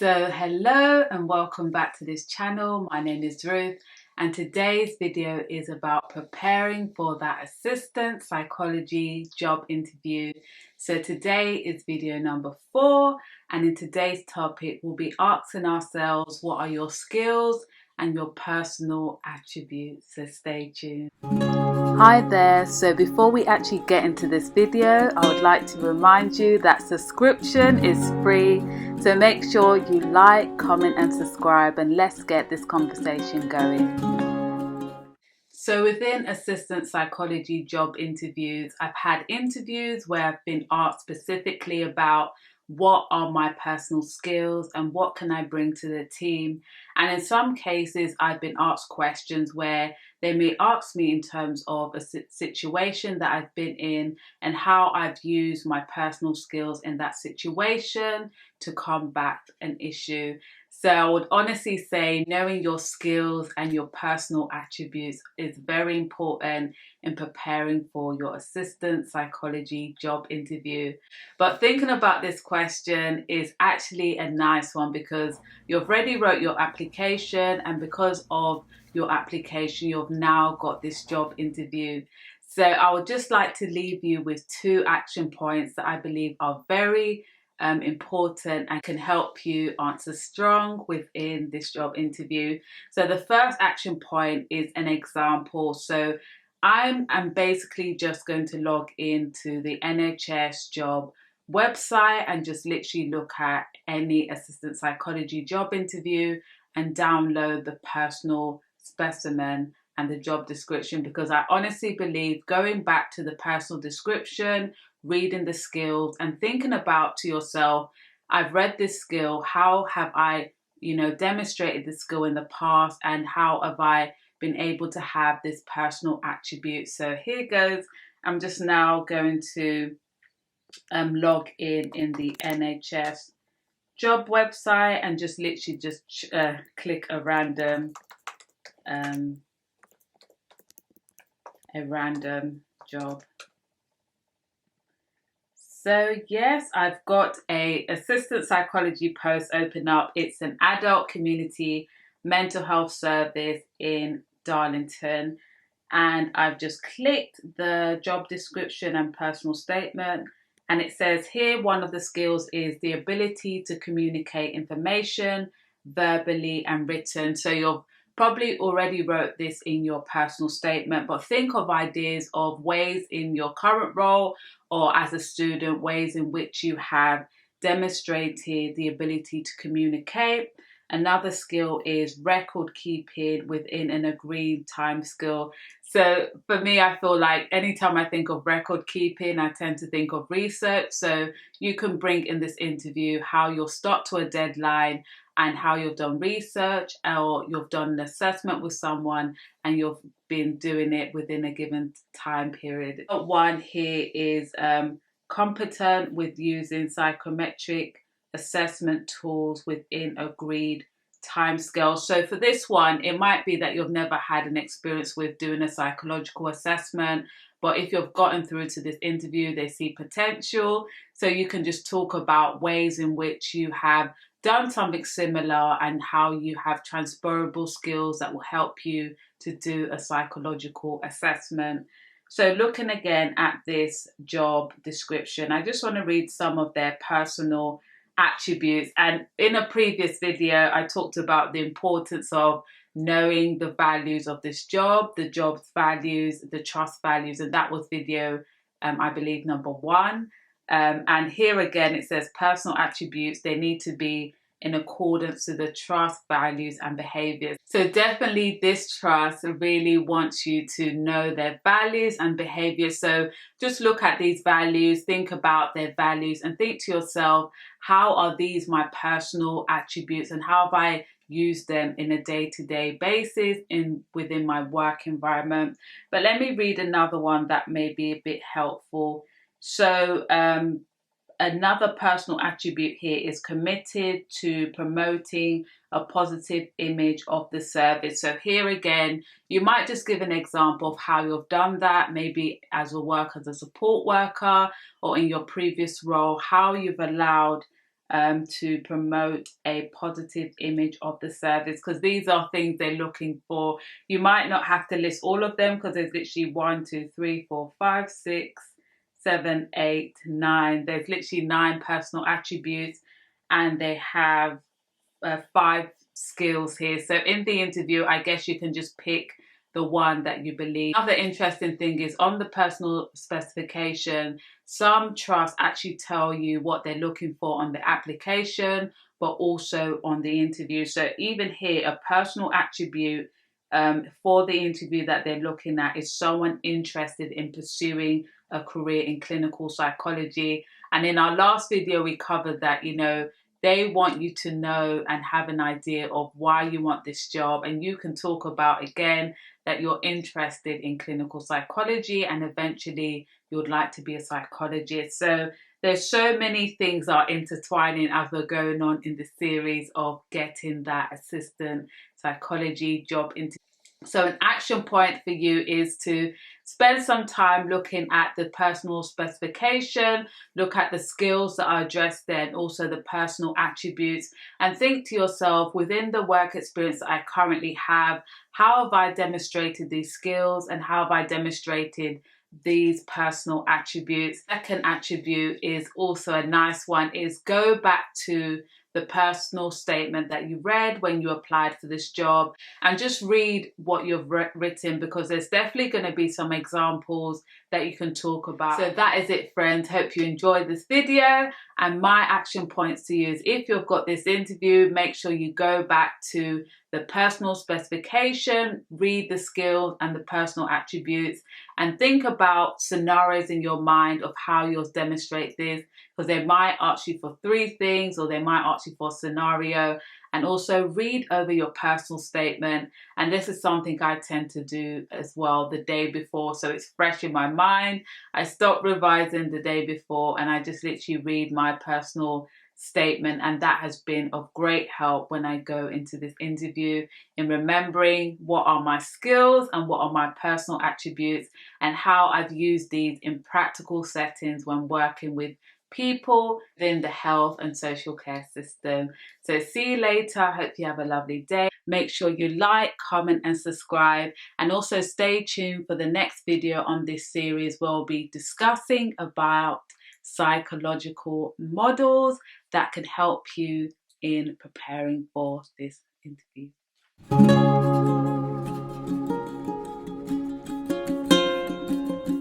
So hello and welcome back to this channel. My name is Ruth and today's video is about preparing for that assistant psychology job interview. So today is video number 4 and in today's topic we'll be asking ourselves what are your skills and your personal attributes. So stay tuned. Hi there, so before we actually get into this video, I would like to remind you that subscription is free, so make sure you like, comment and subscribe and let's get this conversation going. So within assistant psychology job interviews, I've had interviews where I've been asked specifically about what are my personal skills and what can I bring to the team. And in some cases, I've been asked questions where they may ask me in terms of a situation that I've been in and how I've used my personal skills in that situation to combat an issue. So I would honestly say knowing your skills and your personal attributes is very important in preparing for your assistant psychology job interview. But thinking about this question is actually a nice one because you've already wrote your application, and because of your application you've now got this job interview. So I would just like to leave you with 2 action points that I believe are very important and can help you answer strong within this job interview. So the first action point is an example. So I'm basically just going to log into the NHS Job website and just literally look at any assistant psychology job interview and download the personal specimen and the job description, because I honestly believe going back to the personal description, reading the skills and thinking about to yourself, I've read this skill, how have I, demonstrated this skill in the past and how have I been able to have this personal attribute. So here goes. I'm just now going to log in the NHS job website and just literally just click a random job. So yes, I've got a assistant psychology post open up. It's an adult community mental health service in Darlington, and I've just clicked the job description and personal statement, and it says here one of the skills is the ability to communicate information verbally and written. So you've probably already wrote this in your personal statement, but think of ideas of ways in your current role or as a student, ways in which you have demonstrated the ability to communicate. Another skill is record keeping within an agreed time scale. So for me, I feel like anytime I think of record keeping, I tend to think of research. So you can bring in this interview how you'll start to a deadline and how you've done research or you've done an assessment with someone and you've been doing it within a given time period. One here is competent with using psychometric assessment tools within agreed timescale. So for this one, it might be that you've never had an experience with doing a psychological assessment, but if you've gotten through to this interview, they see potential. So you can just talk about ways in which you have done something similar and how you have transferable skills that will help you to do a psychological assessment. So looking again at this job description, I just want to read some of their personal attributes. And in a previous video, I talked about the importance of knowing the values of this job, the job's values, the trust values, and that was video, I believe, number 1. And here again, it says personal attributes, they need to be in accordance to the trust, values and behaviours. So definitely this trust really wants you to know their values and behaviours. So just look at these values, think about their values and think to yourself, how are these my personal attributes and how have I used them in a day-to-day basis within my work environment? But let me read another one that may be a bit helpful. So another personal attribute here is committed to promoting a positive image of the service. So here again, you might just give an example of how you've done that, maybe as a support worker or in your previous role, how you've allowed to promote a positive image of the service, because these are things they're looking for. You might not have to list all of them because there's literally 1, 2, 3, 4, 5, 6, 7, 8, 9. There's literally 9 personal attributes, and they have 5 skills here. So in the interview, I guess you can just pick the one that you believe. Another interesting thing is on the personal specification, some trusts actually tell you what they're looking for on the application, but also on the interview. So even here, a personal attribute for the interview that they're looking at is someone interested in pursuing a career in clinical psychology. And in our last video, we covered that, they want you to know and have an idea of why you want this job. And you can talk about, again, that you're interested in clinical psychology and eventually you would like to be a psychologist. So there's so many things are intertwining as we're going on in the series of getting that assistant psychology job into. So an action point for you is to spend some time looking at the personal specification, look at the skills that are addressed there, and also the personal attributes, and think to yourself, within the work experience that I currently have, how have I demonstrated these skills and how have I demonstrated these personal attributes? Second attribute is also a nice one, is go back to the personal statement that you read when you applied for this job and just read what you've written, because there's definitely going to be some examples that you can talk about. So that is it, friends. Hope you enjoyed this video, and my action points to you is, if you've got this interview, make sure you go back to the personal specification, read the skills and the personal attributes, and think about scenarios in your mind of how you'll demonstrate this, because they might ask you for 3 things or they might ask you for a scenario. And also read over your personal statement. And this is something I tend to do as well the day before, so it's fresh in my mind. I stop revising the day before and I just literally read my personal statement, and that has been of great help when I go into this interview in remembering what are my skills and what are my personal attributes and how I've used these in practical settings when working with people within the health and social care system. So see you later. Hope you have a lovely day. Make sure you like, comment and subscribe, and also stay tuned for the next video on this series where we'll be discussing about psychological models that can help you in preparing for this interview.